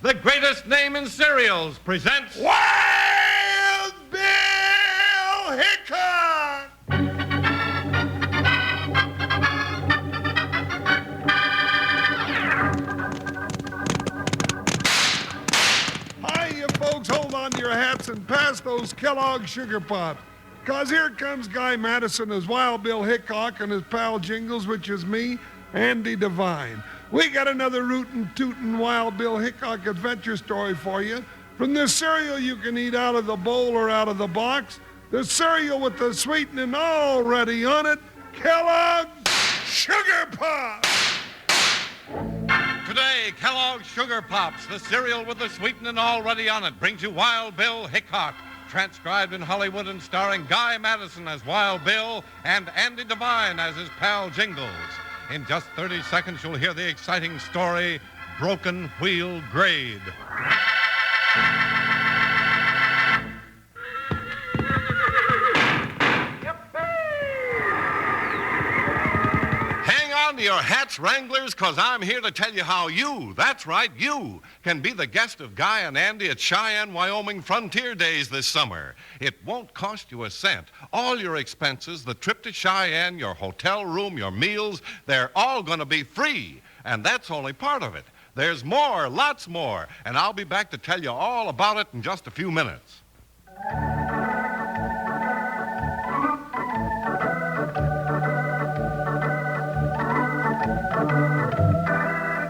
the greatest name in cereals, presents Wild Bill Hickok! Hi, you folks, hold on to your hats and pass those Kellogg Sugar Pops. Because here comes Guy Madison as Wild Bill Hickok and his pal Jingles, which is me, Andy Devine. We got another rootin' tootin' Wild Bill Hickok adventure story for you. From the cereal you can eat out of the bowl or out of the box, the cereal with the sweetening already on it, Kellogg's Sugar Pops! Today, Kellogg's Sugar Pops, the cereal with the sweetening already on it, brings you Wild Bill Hickok, transcribed in Hollywood and starring Guy Madison as Wild Bill and Andy Devine as his pal Jingles. In just 30 seconds, you'll hear the exciting story, Broken Wheel Grade. Hang on to your hats, Wranglers, because I'm here to tell you how you, that's right, you, can be the guest of Guy and Andy at Cheyenne, Wyoming Frontier Days this summer. It won't cost you a cent. All your expenses, the trip to Cheyenne, your hotel room, your meals, they're all going to be free. And that's only part of it. There's more, lots more, and I'll be back to tell you all about it in just a few minutes.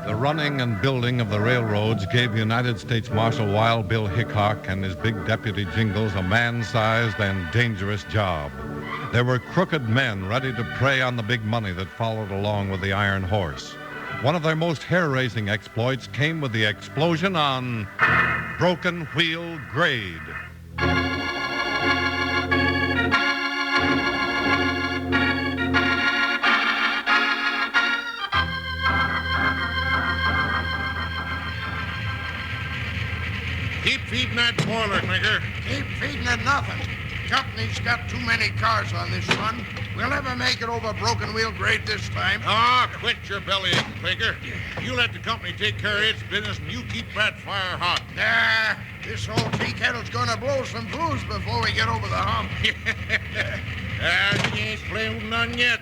The running and building of the railroads gave United States Marshal Wild Bill Hickok and his big deputy Jingles a man-sized and dangerous job. There were crooked men ready to prey on the big money that followed along with the iron horse. One of their most hair-raising exploits came with the explosion on Broken Wheel Grade. Keep feeding that boiler, Clinker. Keep feeding it nothing. Company's got too many cars on this run. We'll never make it over Broken Wheel Grade this time. Ah, quit your bellyaching, Clinker. You let the company take care of its business, and you keep that fire hot. Nah, this old tea kettle's gonna blow some fuse before we get over the hump. She ain't playing with none yet.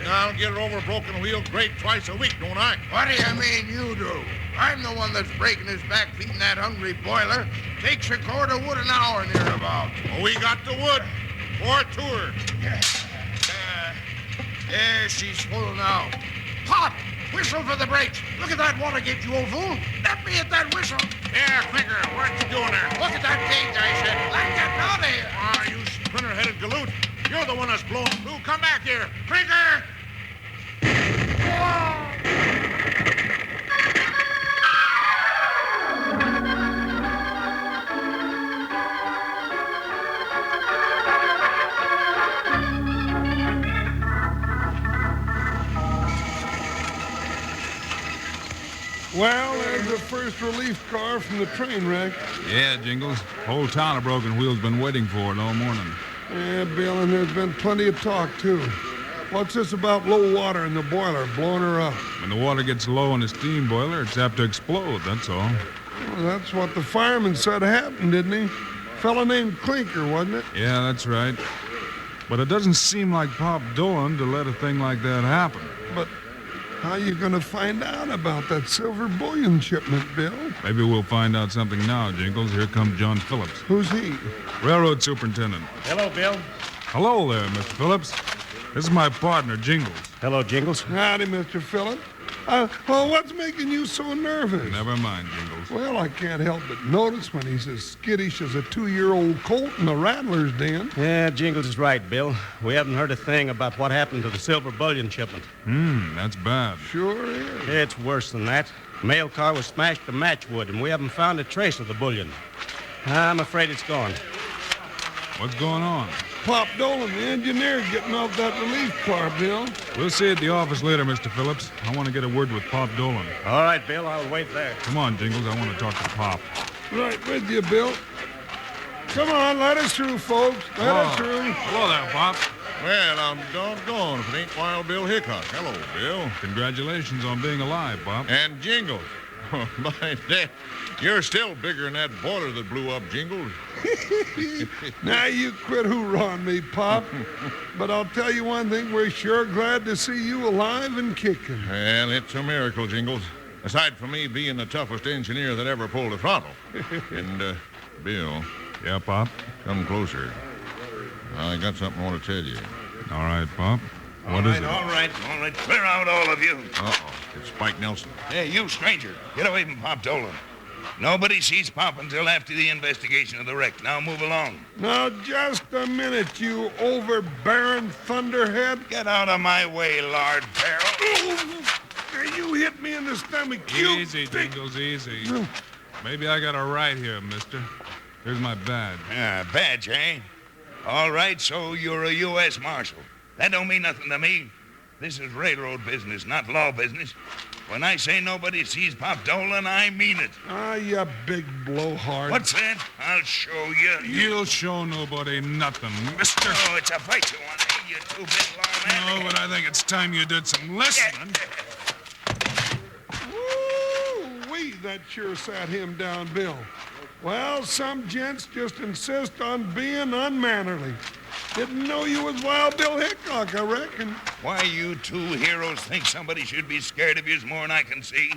I'll get it over Broken Wheel Grade twice a week, don't I? What do you mean you do? I'm the one that's breaking his back feeding that hungry boiler. Takes a quart of wood an hour nearabouts. Well, we got the wood. For a tour. There, she's full now. Pop! Whistle for the brakes. Look at that water gauge, you old fool. Let me at that whistle. Yeah, Clinker, what you doing there? Look at that gauge, I said. I'm getting out of here. Ah, you splinter-headed galoot. You're the one that's blowing through. Come back here. Clinker! Well, there's the first relief car from the train wreck. Yeah, Jingles. Whole town of Broken Wheel's been waiting for it all morning. Yeah, Bill, and there's been plenty of talk, too. What's this about low water in the boiler blowing her up? When the water gets low in the steam boiler, it's apt to explode, that's all. Well, that's what the fireman said happened, didn't he? Fella named Clinker, wasn't it? Yeah, that's right. But it doesn't seem like Pop Dolan to let a thing like that happen. But how you going to find out about that silver bullion shipment, Bill? Maybe we'll find out something now, Jingles. Here comes John Phillips. Who's he? Railroad superintendent. Hello, Bill. Hello there, Mr. Phillips. This is my partner, Jingles. Hello, Jingles. Howdy, Mr. Phillip. Well, what's making you so nervous? Never mind, Jingles. Well, I can't help but notice when he's as skittish as a 2-year-old colt in a rattler's den. Yeah, Jingles is right, Bill. We haven't heard a thing about what happened to the silver bullion shipment. That's bad. Sure is. It's worse than that. The mail car was smashed to matchwood, and we haven't found a trace of the bullion. I'm afraid it's gone. What's going on? Pop Dolan, the engineer, getting off that relief car, Bill. We'll see you at the office later, Mr. Phillips. I want to get a word with Pop Dolan. All right, Bill, I'll wait there. Come on, Jingles. I want to talk to Pop. Right with you, Bill. Come on, let us through, folks. Let us through. Hello there, Pop. Well, I'm doggone if it ain't Wild Bill Hickok. Hello, Bill. Congratulations on being alive, Pop. And Jingles. Oh, my dad, you're still bigger than that boiler that blew up, Jingles. Now you quit hoorahing me, Pop. But I'll tell you one thing, we're sure glad to see you alive and kicking. Well, it's a miracle, Jingles. Aside from me being the toughest engineer that ever pulled a throttle. And, Bill. Yeah, Pop? Come closer. I got something I want to tell you. All right, Pop. What is it? All right. Clear out, all of you. Uh-oh. It's Spike Nelson. Hey, you stranger. Get away from Pop Dolan. Nobody sees Pop until after the investigation of the wreck. Now move along. Now, just a minute, you overbearing thunderhead. Get out of my way, Lord Farrell. Now, you hit me in the stomach, you Easy, big- Jingles, easy. Maybe I got a right here, mister. Here's my badge. Badge, eh? All right, so you're a U.S. Marshal. That don't mean nothing to me. This is railroad business, not law business. When I say nobody sees Pop Dolan, I mean it. Ah, you big blowhard. What's that? I'll show you. You'll show nobody nothing, mister. Oh, it's a fight you want, eh, you two-bit lawman? No, but I think it's time you did some listening. Woo-wee, that sure sat him down, Bill. Well, some gents just insist on being unmannerly. Didn't know you was Wild Bill Hickok, I reckon. Why you two heroes think somebody should be scared of you more than I can see?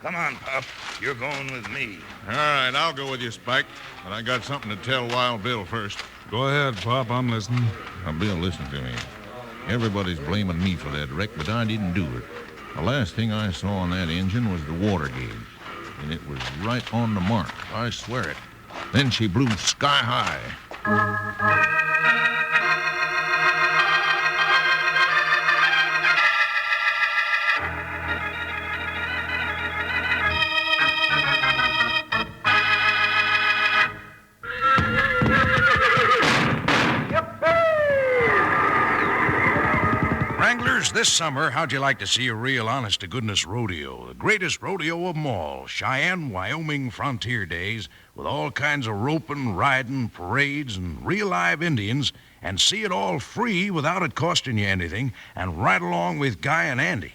Come on, Pop. You're going with me. All right, I'll go with you, Spike. But I got something to tell Wild Bill first. Go ahead, Pop. I'm listening. Now, Bill, listen to me. Everybody's blaming me for that wreck, but I didn't do it. The last thing I saw on that engine was the water gauge. And it was right on the mark. I swear it. Then she blew sky high. Wranglers, this summer, how'd you like to see a real honest-to-goodness rodeo? The greatest rodeo of them all, Cheyenne, Wyoming Frontier Days, with all kinds of roping, riding, parades, and real live Indians, and see it all free without it costing you anything, and right along with Guy and Andy.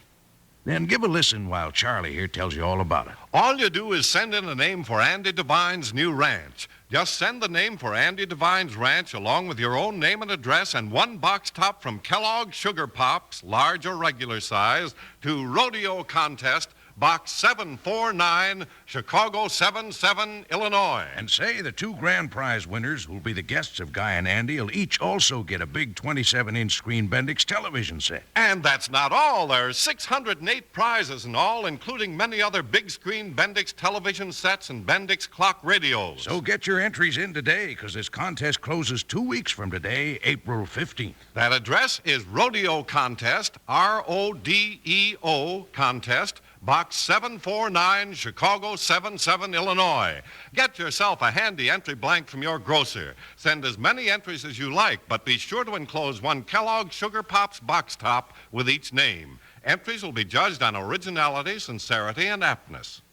Then give a listen while Charlie here tells you all about it. All you do is send in a name for Andy Devine's new ranch. Just send the name for Andy Devine's ranch along with your own name and address and one box top from Kellogg's Sugar Pops, large or regular size, to Rodeo Contest, Box 749, Chicago 77, Illinois. And say the two grand prize winners, who'll be the guests of Guy and Andy, will each also get a big 27-inch screen Bendix television set. And that's not all. There's 608 prizes in all, including many other big screen Bendix television sets and Bendix clock radios. So get your entries in today, because this contest closes 2 weeks from today, April 15th. That address is Rodeo Contest, R-O-D-E-O Contest, Box 749, Chicago 77, Illinois. Get yourself a handy entry blank from your grocer. Send as many entries as you like, but be sure to enclose one Kellogg's Sugar Pops box top with each name. Entries will be judged on originality, sincerity, and aptness.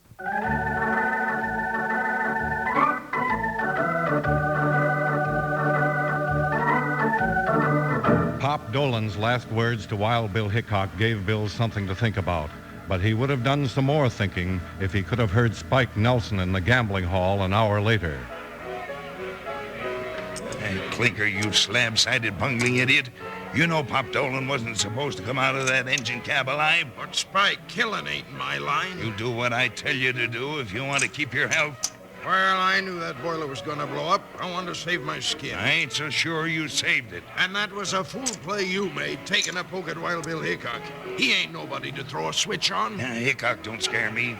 Pop Dolan's last words to Wild Bill Hickok gave Bill something to think about. But he would have done some more thinking if he could have heard Spike Nelson in the gambling hall an hour later. Hey, Clinker, you slab-sided bungling idiot. You know Pop Dolan wasn't supposed to come out of that engine cab alive. But Spike, killing ain't my line. You do what I tell you to do if you want to keep your health. Well, I knew that boiler was gonna blow up. I wanted to save my skin. I ain't so sure you saved it. And that was a fool play you made, taking a poke at Wild Bill Hickok. He ain't nobody to throw a switch on. Yeah, Hickok don't scare me.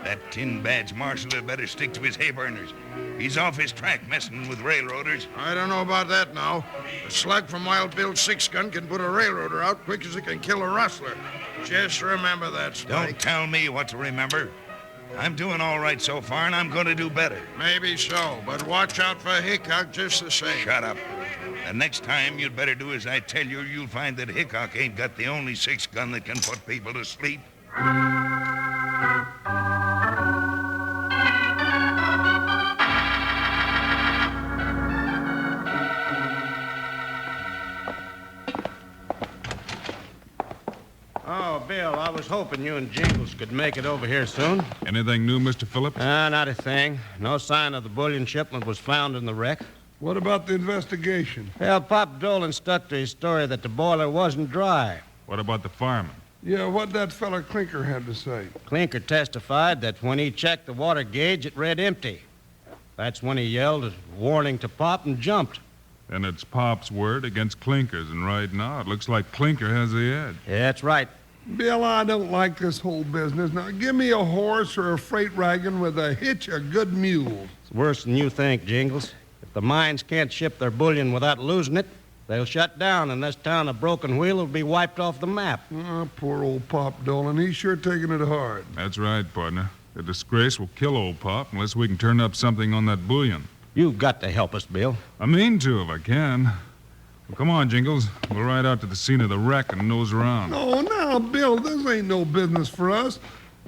That tin badge marshal had better stick to his hay burners. He's off his track messing with railroaders. I don't know about that now. A slug from Wild Bill's 6-gun can put a railroader out quick as it can kill a rustler. Just remember that, Spike. Don't tell me what to remember. I'm doing all right so far, and I'm going to do better. Maybe so, but watch out for Hickok just the same. Shut up. The next time, you'd better do as I tell you. You'll find that Hickok ain't got the only 6-gun that can put people to sleep. Oh, Bill, I was was hoping you and Jingles could make it over here soon. Anything new, Mr. Phillips? Not a thing. No sign of the bullion shipment was found in the wreck. What about the investigation? Well, Pop Dolan stuck to his story that the boiler wasn't dry. What about the fireman? Yeah, what that fella Clinker had to say. Clinker testified that when he checked the water gauge, it read empty. That's when he yelled a warning to Pop and jumped. And it's Pop's word against Clinker's, and right now it looks like Clinker has the edge. Yeah, that's right. Bill, I don't like this whole business. Now, give me a horse or a freight wagon with a hitch of good mules. It's worse than you think, Jingles. If the mines can't ship their bullion without losing it, they'll shut down, and this town of Broken Wheel will be wiped off the map. Oh, poor old Pop Dolan. He's sure taking it hard. That's right, partner. The disgrace will kill old Pop unless we can turn up something on that bullion. You've got to help us, Bill. I mean to if I can. Well, come on, Jingles. We'll ride out to the scene of the wreck and nose around. Oh, now, Bill, this ain't no business for us.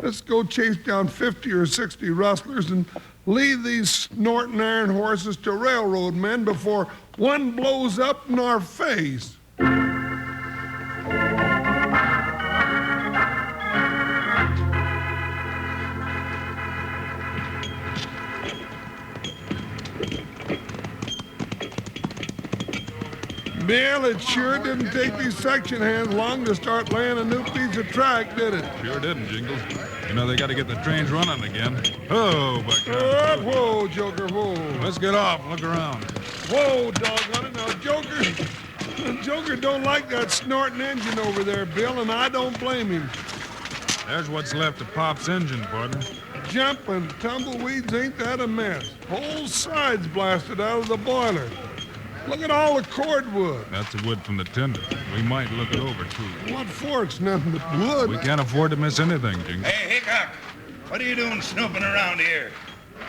Let's go chase down 50 or 60 rustlers and leave these snorting iron horses to railroad men before one blows up in our face. Bill, it sure didn't take these section hands long to start laying a new piece of track, did it? Sure didn't, Jingles. You know, they got to get the trains running again. Oh, Whoa, Joker, whoa. Let's get off and look around. Whoa, doggone it. Now, Joker don't like that snorting engine over there, Bill, and I don't blame him. There's what's left of Pop's engine, partner. Jumping tumbleweeds, ain't that a mess? Whole sides blasted out of the boiler. Look at all the cordwood. That's the wood from the tender. We might look it over, too. What for? It's nothing but wood. We can't afford to miss anything, Jingles. Hey, Hickok, what are you doing snooping around here?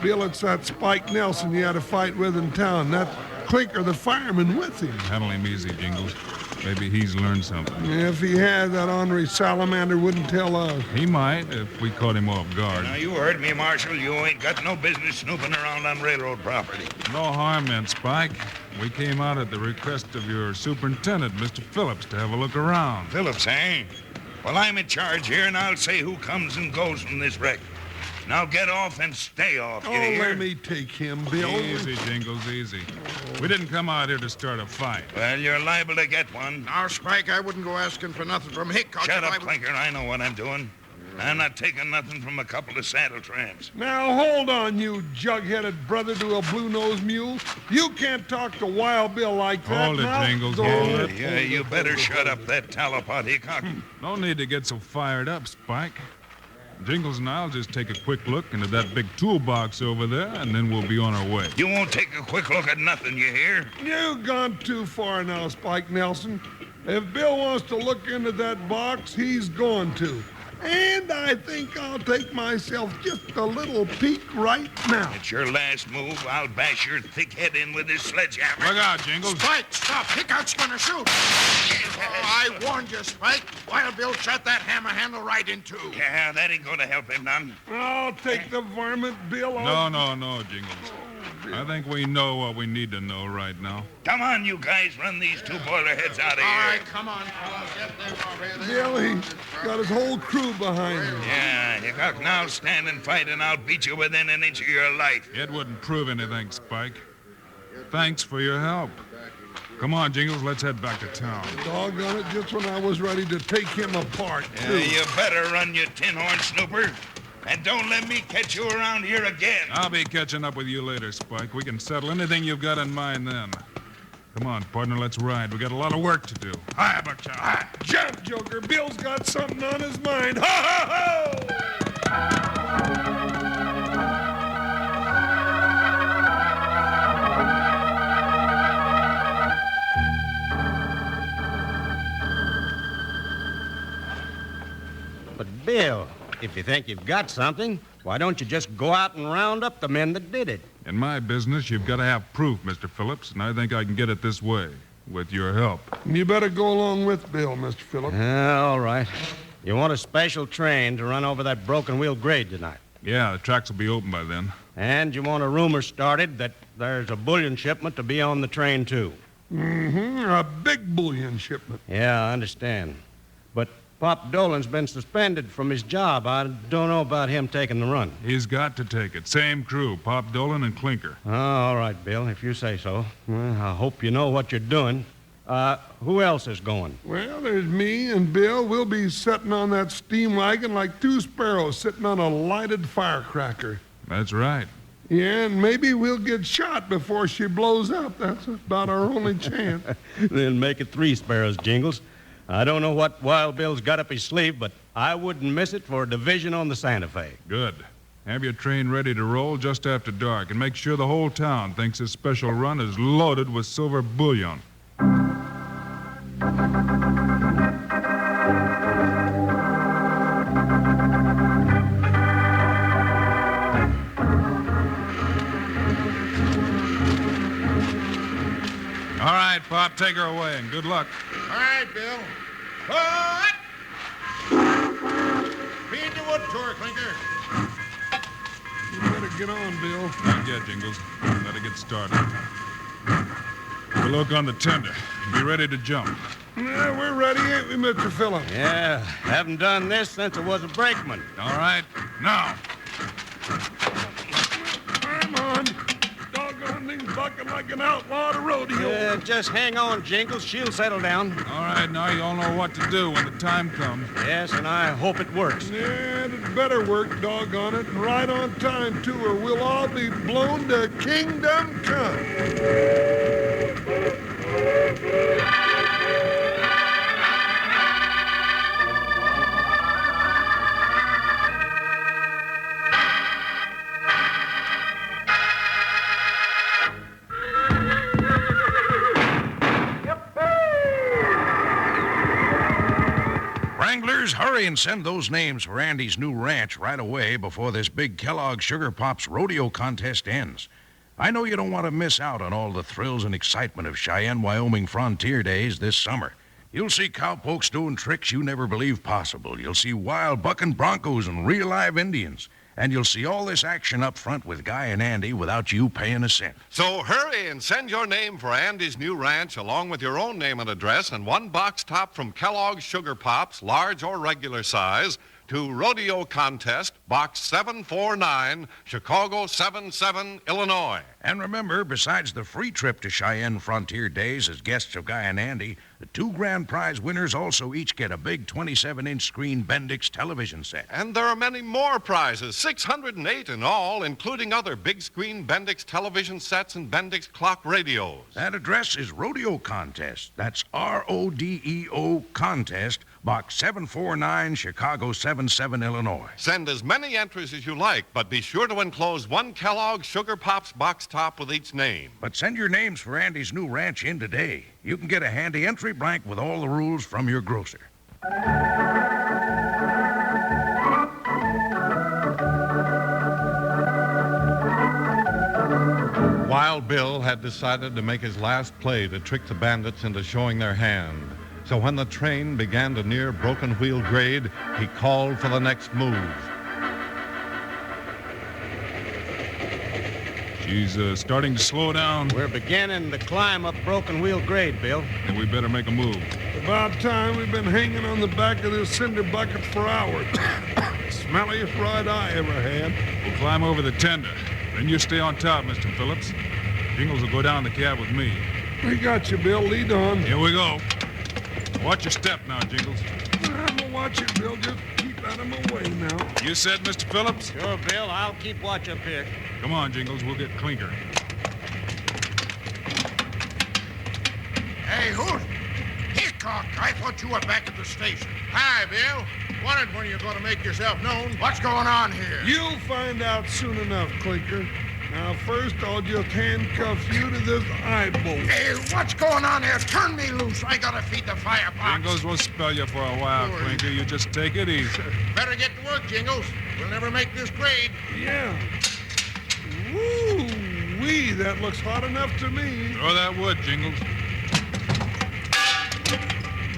Bill, it's that Spike Nelson you had a fight with in town. That Clinker, the fireman, with him. Handle him easy, Jingles. Maybe he's learned something. If he had, that ornery salamander wouldn't tell us. He might if we caught him off guard. Now, you heard me, Marshal. You ain't got no business snooping around on railroad property. No harm meant, Spike. We came out at the request of your superintendent, Mr. Phillips, to have a look around. Phillips, eh? Well, I'm in charge here, and I'll say who comes and goes from this wreck. Now get off and stay off, you hear? Let me take him, Bill. Easy, Jingles, easy. We didn't come out here to start a fight. Well, you're liable to get one. Now, Spike, I wouldn't go asking for nothing from Hickok. Shut up, Clinker. I know what I'm doing. I'm not taking nothing from a couple of saddle tramps. Now, hold on, you jug-headed brother to a blue-nosed mule. You can't talk to Wild Bill like that. Hold it, now. Jingles, hold it. Yeah, you better shut up that talipot, Hickok. No need to get so fired up, Spike. Jingles and I'll just take a quick look into that big toolbox over there, and then we'll be on our way. You won't take a quick look at nothing, you hear? You've gone too far now, Spike Nelson. If Bill wants to look into that box, he's going to. And I think I'll take myself just a little peek right now. It's your last move. I'll bash your thick head in with this sledgehammer. Look out, Jingles. Spike, stop. Hickok's gonna shoot. I warned you, Spike. Wild Bill shot that hammer handle right in two. Yeah, that ain't gonna help him none. I'll take the varmint, Bill. No, Jingles. I think we know what we need to know right now. Come on, you guys. Run these two boiler heads out of All here. right, come on, fellas. Get them over here. Bill, he's got his whole crew behind him. Yeah, Hickok, now stand and fight, and I'll beat you within an inch of your life. It wouldn't prove anything, Spike. Thanks for your help. Come on, Jingles, let's head back to town. Doggone it, just when I was ready to take him apart, Yeah, too. you better run, you tin-horn snooper. And don't let me catch you around here again. I'll be catching up with you later, Spike. We can settle anything you've got in mind then. Come on, partner, let's ride. We got a lot of work to do. Hi, Buckshot. Jump, Joker. Bill's got something on his mind. Ha, ha, ha! But, Bill, if you think you've got something, why don't you just go out and round up the men that did it? In my business, you've got to have proof, Mr. Phillips, and I think I can get it this way, with your help. You better go along with Bill, Mr. Phillips. All right. You want a special train to run over that broken wheel grade tonight. Yeah, the tracks will be open by then. And you want a rumor started that there's a bullion shipment to be on the train, too. Mm-hmm. A big bullion shipment. Yeah, I understand. But Pop Dolan's been suspended from his job. I don't know about him taking the run. He's got to take it. Same crew, Pop Dolan and Clinker. Oh, all right, Bill, if you say so. Well, I hope you know what you're doing. Who else is going? Well, there's me and Bill. We'll be sitting on that steam wagon like two sparrows sitting on a lighted firecracker. That's right. Yeah, and maybe we'll get shot before she blows up. That's about our only chance. Then make it 3 sparrows, Jingles. I don't know what Wild Bill's got up his sleeve, but I wouldn't miss it for a division on the Santa Fe. Good. Have your train ready to roll just after dark, and make sure the whole town thinks this special run is loaded with silver bullion. All right, Pop, take her away, and good luck. All right, Bill. Put! Feed the wood to her, Clinker. You better get on, Bill. Not yet, Jingles. Let her get started. We'll look on the tender. Be ready to jump. Yeah, we're ready, ain't we, Mr. Phillips? Yeah, haven't done this since I was a brakeman. All right, now. I'm on. Doggone thing's bucking like an outlaw at a rodeo. Just hang on, Jingles. She'll settle down. All right, now you all know what to do when the time comes. Yes, and I hope it works. Yeah, it better work, doggone it, and right on time, too, or we'll all be blown to kingdom come. Wranglers, hurry and send those names for Andy's new ranch right away before this big Kellogg Sugar Pops rodeo contest ends. I know you don't want to miss out on all the thrills and excitement of Cheyenne, Wyoming Frontier Days this summer. You'll see cowpokes doing tricks you never believed possible. You'll see wild bucking broncos and real live Indians. And you'll see all this action up front with Guy and Andy without you paying a cent. So hurry and send your name for Andy's new ranch along with your own name and address and one box top from Kellogg's Sugar Pops, large or regular size, to Rodeo Contest, Box 749, Chicago 77, Illinois. And remember, besides the free trip to Cheyenne Frontier Days as guests of Guy and Andy, the 2 grand prize winners also each get a big 27-inch screen Bendix television set. And there are many more prizes, 608 in all, including other big screen Bendix television sets and Bendix clock radios. That address is Rodeo Contest. That's RODEO Contest, Box 749, Chicago 77, Illinois. Send as many entries as you like, but be sure to enclose one Kellogg's Sugar Pops box top with each name. But send your names for Andy's new ranch in today. You can get a handy entry blank with all the rules from your grocer. Wild Bill had decided to make his last play to trick the bandits into showing their hand. So when the train began to near Broken Wheel Grade, he called for the next move. She's starting to slow down. We're beginning the climb up Broken Wheel Grade, Bill. And we better make a move. About time. We've been hanging on the back of this cinder bucket for hours. Smelliest ride I ever had. We'll climb over the tender. Then you stay on top, Mr. Phillips. Jingles will go down the cab with me. We got you, Bill. Lead on. Here we go. Watch your step now, Jingles. I'm gonna watch it, Bill. Just keep out of my way now. You said, Mr. Phillips? Sure, Bill. I'll keep watch up here. Come on, Jingles. We'll get Clinker. Hey, who's... Hickok, I thought you were back at the station. Hi, Bill. Wondered when you're going to make yourself known. What's going on here? You'll find out soon enough, Clinker. Now, first, I'll just handcuff you to this eye bolt. Hey, what's going on here? Turn me loose. I gotta feed the firebox. Jingles will spell you for a while, Sure. Clinker. You just take it easy. Better get to work, Jingles. We'll never make this grade. Yeah. Woo-wee, that looks hot enough to me. Throw that wood, Jingles.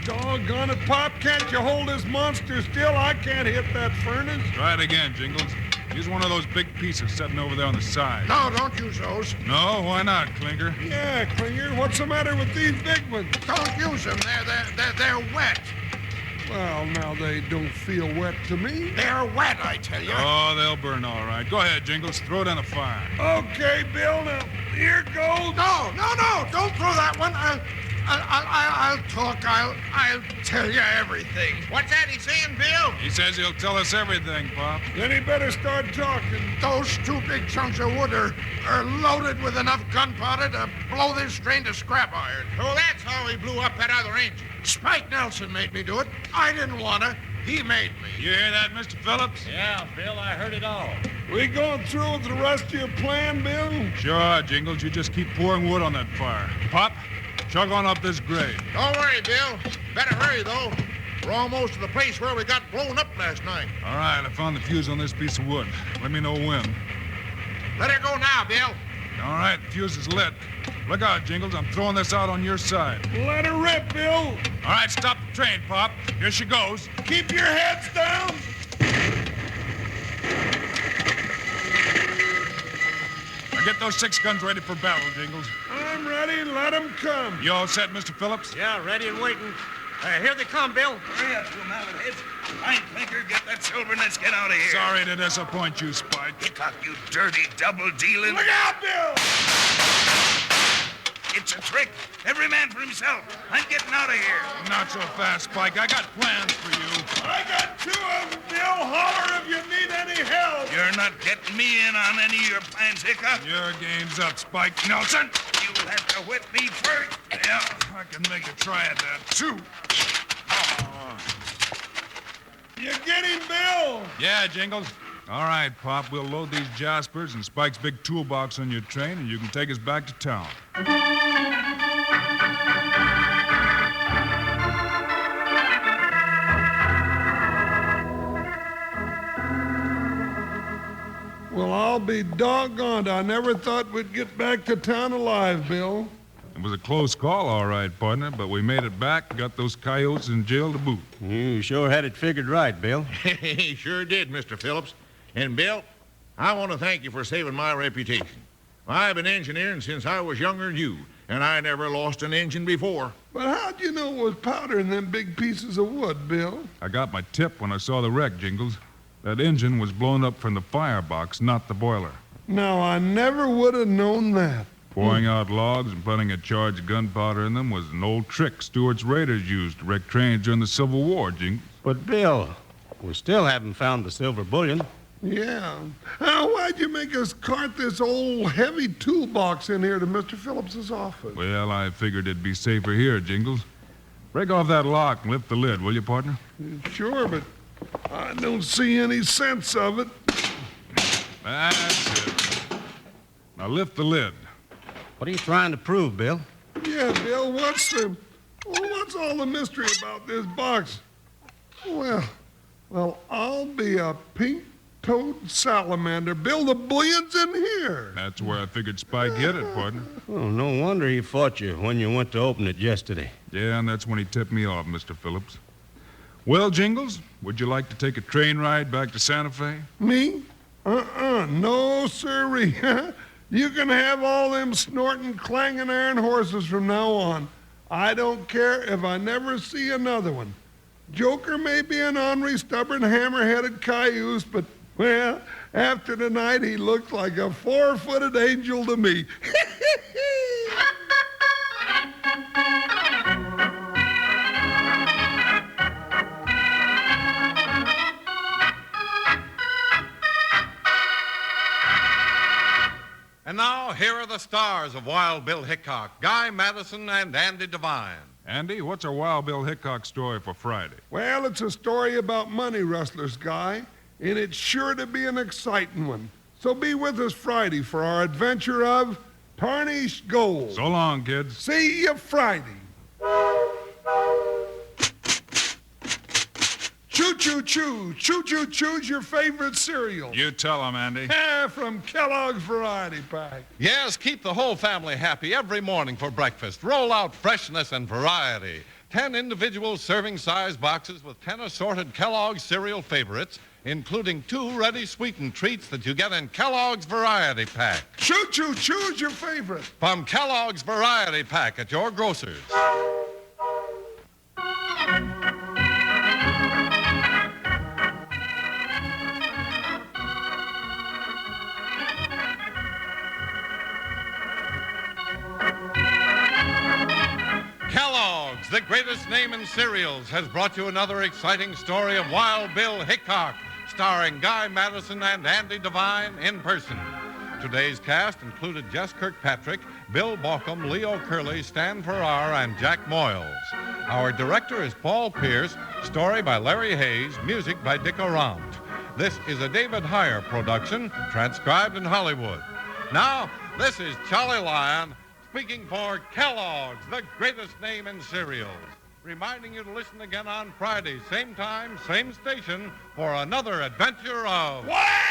Doggone it, Pop. Can't you hold this monster still? I can't hit that furnace. Try it again, Jingles. Use one of those big pieces sitting over there on the side. No, don't use those. No, why not, Clinker? Yeah, Klinger, what's the matter with these big ones? Don't use them. They're wet. Well, now they don't feel wet to me. They're wet, I tell you. Oh, they'll burn all right. Go ahead, Jingles. Throw it in the fire. Okay, Bill, now here goes. No, don't throw that one. I'll talk. I'll tell you everything. What's that he's saying, Bill? He says he'll tell us everything, Pop. Then he better start talking. Those two big chunks of wood are loaded with enough gunpowder to blow this train to scrap iron. Oh, that's how he blew up that other engine. Spike Nelson made me do it. I didn't want to. He made me. You hear that, Mr. Phillips? Yeah, Bill, I heard it all. We going through with the rest of your plan, Bill? Sure, Jingles. You just keep pouring wood on that fire. Pop, chug on up this grade. Don't worry, Bill. Better hurry, though. We're almost to the place where we got blown up last night. All right, I found the fuse on this piece of wood. Let me know when. Let her go now, Bill. All right, fuse is lit. Look out, Jingles. I'm throwing this out on your side. Let her rip, Bill. All right, stop the train, Pop. Here she goes. Keep your heads down. Now get those 6 guns ready for battle, Jingles. I'm ready. Let them come. You all set, Mr. Phillips? Yeah, ready and waiting. Here they come, Bill. Hurry up, you mallet heads. Fine thinker, get that silver and let's get out of here. Sorry to disappoint you, Spike. Hickok, you dirty double-dealing. Look out, Bill. It's a trick. Every man for himself. I'm getting out of here. Not so fast, Spike. I got plans for you. I got 2 of them, Bill. Holler if you need any help. You're not getting me in on any of your plans, Hickok. Your game's up, Spike Nelson. You'll have to whip me first. Yeah, I can make a try at that, too. You get him, Bill. Yeah, Jingles. All right, Pop, we'll load these Jaspers and Spike's big toolbox on your train, and you can take us back to town. Well, I'll be doggone. I never thought we'd get back to town alive, Bill. It was a close call, all right, partner, but we made it back and got those coyotes in jail to boot. You sure had it figured right, Bill. He sure did, Mr. Phillips. And, Bill, I want to thank you for saving my reputation. I've been engineering since I was younger than you, and I never lost an engine before. But how'd you know it was powder in them big pieces of wood, Bill? I got my tip when I saw the wreck, Jingles. That engine was blown up from the firebox, not the boiler. Now, I never would have known that. Pouring out logs and putting a charge of gunpowder in them was an old trick Stuart's raiders used to wreck trains during the Civil War, Jingles. But, Bill, we still haven't found the silver bullion. Yeah. Now, why'd you make us cart this old heavy toolbox in here to Mr. Phillips's office? Well, I figured it'd be safer here, Jingles. Break off that lock and lift the lid, will you, partner? Sure, but I don't see any sense of it. That's it. Now lift the lid. What are you trying to prove, Bill? Yeah, Bill, what's all the mystery about this box? Well, I'll be a pink-toed salamander. Bill, the bullion's in here. That's where I figured Spike hid it, partner. Oh, no wonder he fought you when you went to open it yesterday. Yeah, and that's when he tipped me off, Mr. Phillips. Well, Jingles, would you like to take a train ride back to Santa Fe? Me? No, sirree. You can have all them snorting, clanging iron horses from now on. I don't care if I never see another one. Joker may be an ornery, stubborn, hammer-headed cayuse, but, well, after tonight, he looks like a 4-footed angel to me. And now, here are the stars of Wild Bill Hickok, Guy Madison and Andy Devine. Andy, what's our Wild Bill Hickok story for Friday? Well, it's a story about money rustlers, Guy, and it's sure to be an exciting one. So be with us Friday for our adventure of Tarnished Gold. So long, kids. See you Friday. Choo-choo-choo. Choo-choo-choo's your favorite cereal. You tell him, Andy. From Kellogg's Variety Pack. Yes, keep the whole family happy every morning for breakfast. Roll out freshness and variety. 10 individual serving-size boxes with 10 assorted Kellogg's cereal favorites, including 2 ready-sweetened treats that you get in Kellogg's Variety Pack. Choo-choo-choo's your favorite. From Kellogg's Variety Pack at your grocer's. the greatest name in cereals, has brought you another exciting story of Wild Bill Hickok, starring Guy Madison and Andy Devine in person. Today's cast included Jess Kirkpatrick, Bill Baucom, Leo Curley, Stan Farrar, and Jack Moyles. Our director is Paul Pierce, story by Larry Hayes, music by Dick Arant. This is a David Heyer production, transcribed in Hollywood. Now, this is Charlie Lyon, speaking for Kellogg's, the greatest name in cereals. Reminding you to listen again on Friday, same time, same station, for another adventure of... Wild